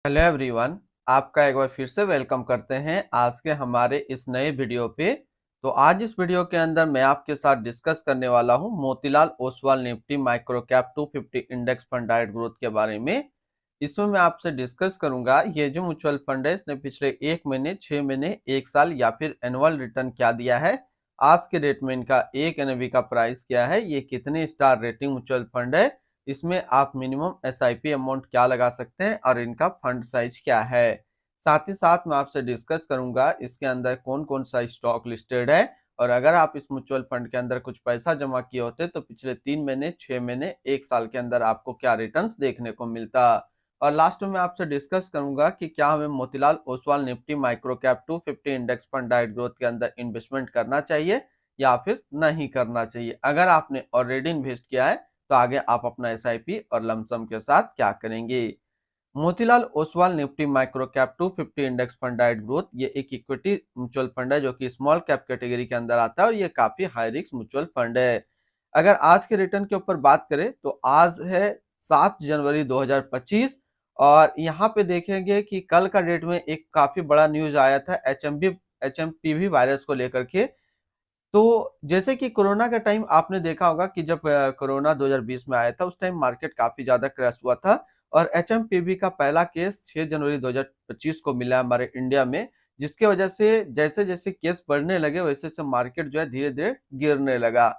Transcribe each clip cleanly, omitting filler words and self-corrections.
Hello everyone. आपका एक बार फिर से वेलकम करते हैं आज के हमारे इस नए वीडियो पे। तो आज इस वीडियो के अंदर मैं आपके साथ डिस्कस करने वाला हूं Motilal Oswal Nifty micro cap 250 index fund direct growth के बारे में। इसमें मैं आपसे डिस्कस करूंगा ये जो म्यूचुअल फंड है इसने पिछले 1 महीने, 6 महीने, 1 साल या फिर एनुअल रिटर्न क्या दिया है, आज के डेट में इनका एक एनएवी का प्राइस क्या है, ये कितने स्टार रेटिंग म्यूचुअल फंड है, इसमें आप मिनिमम एसआईपी अमाउंट क्या लगा सकते हैं और इनका फंड साइज क्या है। साथ ही साथ मैं आपसे डिस्कस करूंगा इसके अंदर कौन कौन सा स्टॉक लिस्टेड है, और अगर आप इस म्यूचुअल फंड के अंदर कुछ पैसा जमा किए होते तो पिछले 3 महीने, 6 महीने, 1 साल के अंदर आपको क्या रिटर्न्स देखने को मिलता। और लास्ट में मैं आपसे डिस्कस करूंगा कि क्या हमें Motilal Oswal Nifty micro cap 250 index fund direct growth के अंदर इन्वेस्टमेंट करना चाहिए या फिर नहीं करना चाहिए। अगर आपने ऑलरेडी इन्वेस्ट किया है तो आगे आप अपना एसआईपी और लमसम के साथ क्या करेंगे। Motilal Oswal Nifty micro cap 250 index fund direct growth ये एक इक्विटी म्यूचुअल फंड है जो कि स्मॉल कैप कैटेगरी के अंदर आता है और ये काफी हाई रिस्क म्यूचुअल फंड है। अगर आज के रिटर्न के ऊपर बात करें तो आज है 7 जनवरी 2025 और यहाँ पे देखेंगे कि कल का डेट में एक काफी बड़ा न्यूज आया था एचएमपीवी वायरस को लेकर के। तो जैसे कि कोरोना का टाइम आपने देखा होगा कि जब कोरोना 2020 में आया था उस टाइम मार्केट काफी ज्यादा क्रैश हुआ था और एचएमपीवी का पहला केस 6 जनवरी 2025 को मिला हमारे इंडिया में, जिसके वजह से जैसे जैसे केस बढ़ने लगे वैसे वैसे मार्केट जो है धीरे धीरे गिरने लगा।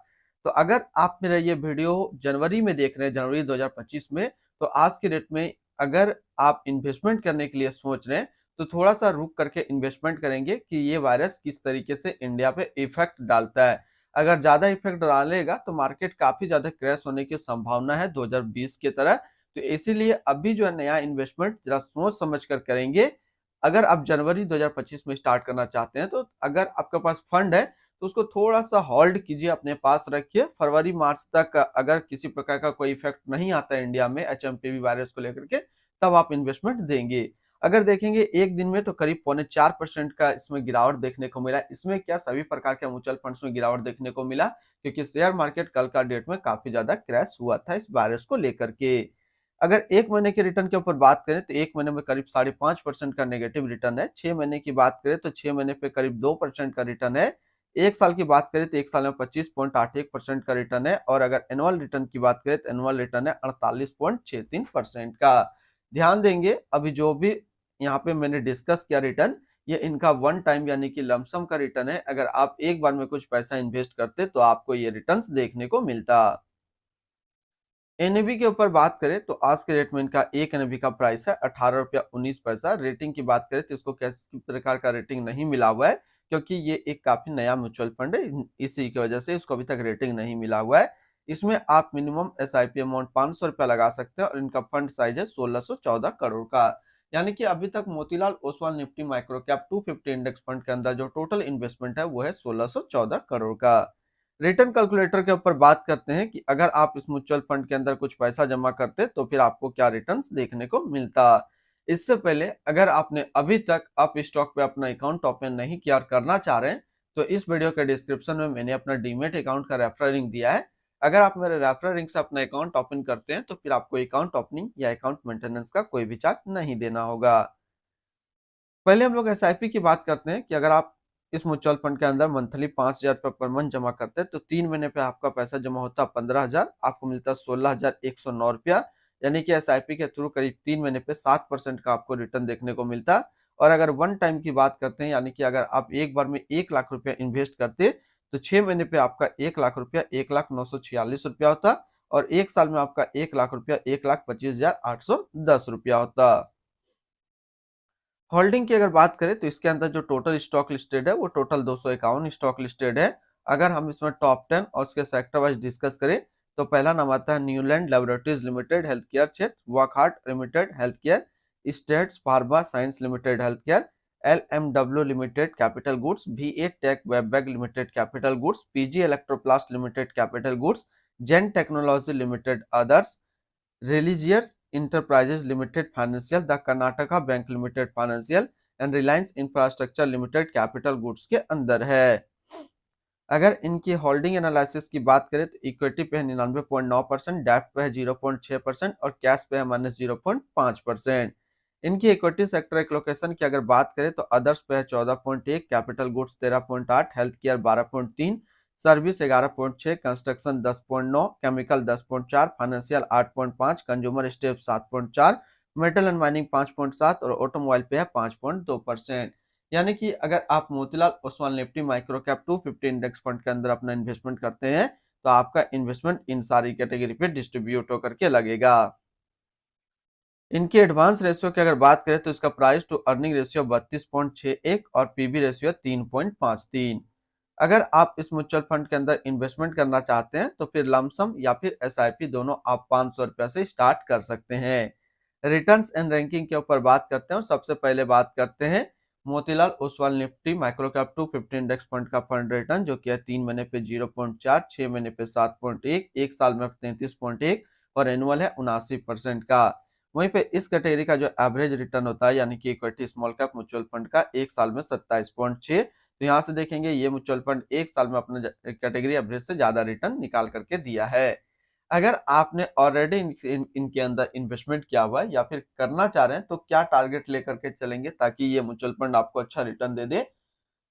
तो अगर आप मेरा ये वीडियो जनवरी में देख रहे हैं, जनवरी 2025 में, तो आज के डेट में अगर आप इन्वेस्टमेंट करने के लिए सोच रहे हैं तो थोड़ा सा रुक करके इन्वेस्टमेंट करेंगे कि ये वायरस किस तरीके से इंडिया पे इफेक्ट डालता है। अगर ज्यादा इफेक्ट डालेगा तो मार्केट काफी ज्यादा क्रैश होने की संभावना है 2020 की तरह। तो इसीलिए अभी जो है नया इन्वेस्टमेंट जरा सोच समझ कर करेंगे। अगर आप जनवरी 2025 में स्टार्ट करना चाहते हैं तो अगर आपके पास फंड है तो उसको थोड़ा सा होल्ड कीजिए, अपने पास रखिए। फरवरी मार्च तक अगर किसी प्रकार का कोई इफेक्ट नहीं आता है इंडिया में एचएमपीवी वायरस को लेकर के, तब आप इन्वेस्टमेंट देंगे। अगर देखेंगे एक दिन में तो करीब 0.4% का इसमें गिरावट देखने को मिला। इसमें क्या सभी प्रकार के म्यूचुअल फंड्स में गिरावट देखने को मिला क्योंकि शेयर मार्केट कल का डेट में काफी ज्यादा क्रैश हुआ था इस वायरस को लेकर के। अगर 1 महीने के रिटर्न के ऊपर बात करें तो 1 महीने में करीब 5.5% का नेगेटिव रिटर्न है। 6 महीने की बात करें तो 6 महीने पे करीब 2% का रिटर्न है। 1 साल की बात करें तो 1 साल में 25.81% का रिटर्न है और अगर एनुअल रिटर्न की बात करें तो एनुअल रिटर्न है 48.63% का। ध्यान देंगे अभी जो भी यहाँ पे मैंने डिस्कस किया रिटर्न, ये इनका वन टाइम यानी कि लमसम का रिटर्न है। अगर आप एक बार में कुछ पैसा इन्वेस्ट करते तो आपको ये रिटर्न्स देखने को मिलता। एनएबी के ऊपर बात करें तो आज के रेट में इनका एक एनएबी का प्राइस है 18 रुपया 19 पैसा। रेटिंग की बात करें तो इसको किसी प्रकार का रेटिंग नहीं मिला हुआ है क्योंकि ये एक काफी नया म्यूचुअल फंड है, इसी की वजह से इसको अभी तक रेटिंग नहीं मिला हुआ है। इसमें आप मिनिमम एसआईपी अमाउंट 500 रुपया लगा सकते हैं और इनका फंड साइज है 1614 करोड़ का। यानी कि अभी तक Motilal Oswal Nifty micro cap 250 index fund के अंदर जो टोटल इन्वेस्टमेंट है वो है 1614 करोड़ का। रिटर्न कैलकुलेटर के ऊपर बात करते हैं कि अगर आप इस म्यूचुअल फंड के अंदर कुछ पैसा जमा करते तो फिर आपको क्या रिटर्न्स देखने को मिलता। इससे पहले अगर आपने अभी तक आप स्टॉक पे अपना अकाउंट ओपन नहीं किया और करना चाह रहे हैं तो इस वीडियो के डिस्क्रिप्शन में मैंने अपना डीमेट अकाउंट का रेफरल लिंक दिया है। अगर आप मेरे रेफरल लिंक से अपना अकाउंट ओपन करते हैं तो फिर आपको अकाउंट ओपनिंग या अकाउंट मेंटेनेंस का कोई भी चार्ज नहीं देना होगा। पहले हम लोग एसआईपी की बात करते हैं कि अगर आप इस म्यूचुअल फंड के अंदर मंथली 5,000 रुपये पर मंथ जमा करते हैं तो 3 महीने पे आपका पैसा जमा होता है 15,000, आपको मिलता है 16,109 रुपया। यानी कि एसआईपी के थ्रू करीब 3 महीने पे 7% का आपको रिटर्न देखने को मिलता। और अगर वन टाइम की बात करते हैं यानी कि अगर आप एक बार में 1 लाख रुपया इन्वेस्ट करते तो 6 महीने पे आपका 1 लाख रुपया 1,0946 रुपया होता और 1 साल में आपका 1 लाख रुपया 1,25,810 रुपया होता। होल्डिंग की अगर बात करें तो इसके अंदर जो टोटल स्टॉक लिस्टेड है वो टोटल 251 स्टॉक लिस्टेड है। अगर हम इसमें टॉप 10 और उसके सेक्टर वाइज डिस्कस करें तो पहला नाम आता है Newland laboratories limited health care क्षेत्र, Wockhardt limited health care, States pharma science limited health care, LMW limited capital goods, VA tech Wabag limited capital goods, PG electroplast limited capital goods, Zen technology limited others, religious enterprises limited financial, the Karnataka bank limited financial and Reliance infrastructure limited capital goods के अंदर है। अगर इनकी holding analysis की बात करें तो equity पे है 99.9%, डेब्ट पे है 0.6% और कैश पे है -0.5%। इनकी इक्विटी सेक्टर एलोकेशन की अगर बात करें तो अदर्स पे है 14.1, capital goods 13.8, health care 12.3, service 11.6, construction 10.9, chemical 10.4, financial 8.5, consumer step 7.4, metal and mining 5.7 और ऑटोमोबाइल पे है 5.2%। यानी कि अगर आप Motilal Oswal Nifty micro cap 250 index fund के अंदर अपना इन्वेस्टमेंट करते हैं तो आपका इन्वेस्टमेंट इन सारी कैटेगरी पे डिस्ट्रीब्यूट होकर के लगेगा। इनकी एडवांस रेशियो की अगर बात करें तो इसका प्राइस टू अर्निंग रेशियो 32.61 और पीबी रेशियो 3.53। अगर आप इस म्यूचुअल फंड के अंदर इन्वेस्टमेंट करना चाहते हैं तो फिर लमसम या फिर एसआईपी दोनों आप 500 रुपया से स्टार्ट कर सकते हैं। रिटर्न्स एंड रैंकिंग के ऊपर बात करते हैं और सबसे पहले बात करते हैं Motilal Oswal Nifty micro cap 250 index fund का फंड रिटर्न, जो कि है 3 महीने पे 0.4, 6 महीने पे 7.1, एक साल में 33.1 और एनुअल है 79% का। वहीं पे इस कैटेगरी का जो एवरेज रिटर्न होता है यानी कि equity small cap mutual fund का एक साल में 27.6। तो यहाँ से देखेंगे ये म्यूचुअल फंड एक साल में अपने कैटेगरी एवरेज से ज्यादा रिटर्न निकाल करके दिया है। अगर आपने ऑलरेडी इनके अंदर इन्वेस्टमेंट किया हुआ है या फिर करना चाह रहे हैं तो क्या टारगेट लेकर के चलेंगे ताकि ये म्यूचुअल फंड आपको अच्छा रिटर्न दे दे।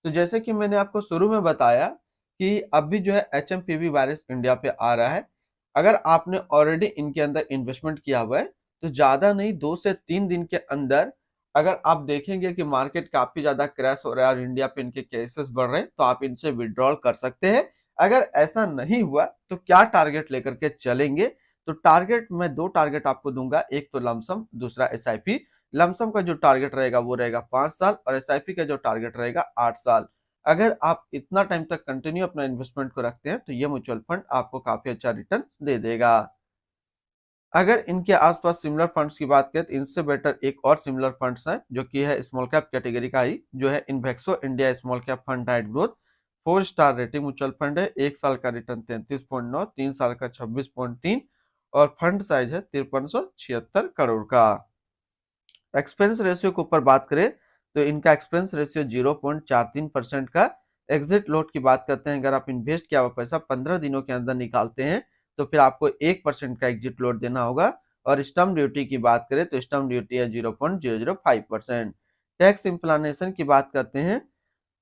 तो जैसे कि मैंने आपको शुरू में बताया कि अभी जो है एचएमपीवी वायरस इंडिया पे आ रहा है। अगर आपने ऑलरेडी इनके अंदर इन्वेस्टमेंट किया हुआ है तो ज्यादा नहीं 2 से 3 दिन के अंदर अगर आप देखेंगे कि मार्केट काफी ज्यादा क्रैश हो रहा है और इंडिया पे इनके केसेस बढ़ रहे हैं तो आप इनसे विड्रॉल कर सकते हैं। अगर ऐसा नहीं हुआ तो क्या टारगेट लेकर के चलेंगे। तो टारगेट मैं 2 टारगेट आपको दूंगा, एक तो लमसम, दूसरा एसआईपी। लमसम का जो टारगेट रहेगा वो रहेगा 5 साल और एसआईपी का जो टारगेट रहेगा 8 साल। अगर आप इतना टाइम तक कंटिन्यू अपना इन्वेस्टमेंट को रखते हैं तो ये म्यूचुअल फंड आपको काफी अच्छा रिटर्न दे देगा। अगर इनके आसपास सिमिलर फंड्स की बात करें तो इनसे बेटर एक और सिमिलर फंड्स है जो कि है स्मॉल कैप कैटेगरी का ही, जो है इन्वेक्सो India small cap fund diet growth. 4 star rating mutual fund है, एक साल का रिटर्न 33.9, 3 साल का 26.3 और फंड साइज है 5376 करोड़ का। एक्सपेंस रेशियो के ऊपर बात करें तो इनका एक्सपेंस रेशियो 0.43% का। एग्जिट लोड की बात करते हैं, अगर आप इन्वेस्ट किया हुआ पैसा 15 दिनों के अंदर निकालते हैं तो फिर आपको 1% का एग्जिट लोड देना होगा। और स्टम्प ड्यूटी की बात करें तो स्टम्प ड्यूटी है 0.005%। टैक्स इम्प्लानेशन की बात करते हैं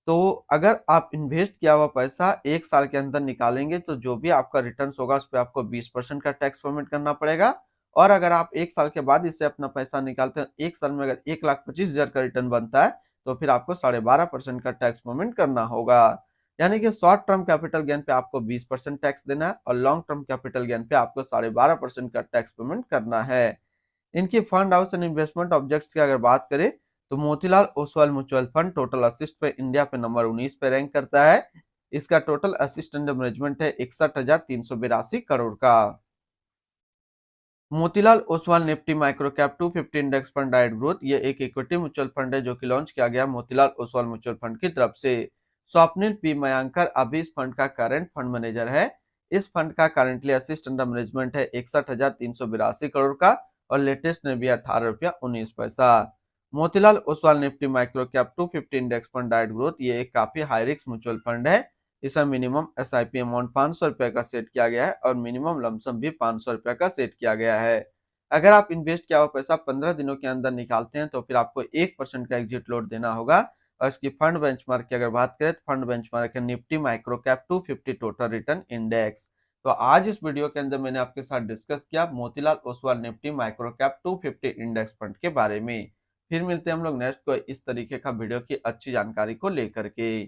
तो अगर आप इन्वेस्ट किया हुआ पैसा एक साल के अंदर निकालेंगे तो जो भी आपका रिटर्न होगा उस पर आपको 20% का टैक्स पेमेंट करना पड़ेगा। और अगर आप एक साल के बाद इससे अपना पैसा निकालते हैं, एक साल में अगर 1,25,000 का रिटर्न बनता है तो फिर आपको 12.5% का टैक्स पेमेंट करना होगा। यानी कि शॉर्ट टर्म कैपिटल गेन पे आपको 20% टैक्स देना है और लॉन्ग टर्म कैपिटल गेन पे आपको 12.5% का टैक्स पेमेंट करना है। इनकी fund house and investment objects की अगर बात करें तो Motilal Oswal mutual fund total assist पे इंडिया पे नंबर 19 पे रैंक करता है। इसका टोटल असिस्ट अंडर मैनेजमेंट है 61,382 करोड़ का। Motilal Oswal Nifty micro cap 250 index fund diet growth ये एक इक्विटी म्यूचुअल फंड है जो कि लॉन्च किया गया मोतीलाल ओसवाल म्यूचुअल फंड की तरफ से। स्वप्निल पी मयांकर अभी इस फंड का करंट फंड मैनेजर है। इस फंड का करंटली असिस्ट अंडर मैनेजमेंट है 61,382 करोड़ का और लेटेस्ट ने भी 18 रुपया 19 पैसा। Motilal Oswal Nifty micro cap 250 index fund diet growth ये एक काफी हाई रिस्क म्यूचुअल फंड है। इसका मिनिमम एसआईपी अमाउंट 500 रुपए का सेट किया गया है और मिनिमम लमसम भी 500 रुपए का सेट किया गया है। अगर आप इन्वेस्ट किया हुआ पैसा 15 दिनों के अंदर निकालते हैं तो फिर आपको 1% का एग्जिट लोड देना होगा। और इसकी फंड बेंचमार्क की अगर बात करें तो फंड बेंचमार्क है Nifty micro cap 250 total return index. तो आज इस वीडियो के अंदर मैंने आपके साथ डिस्कस किया Motilal Oswal Nifty micro cap 250 index fund के बारे में। फिर मिलते हैं हम लोग नेक्स्ट को इस तरीके का वीडियो की अच्छी जानकारी को लेकर के।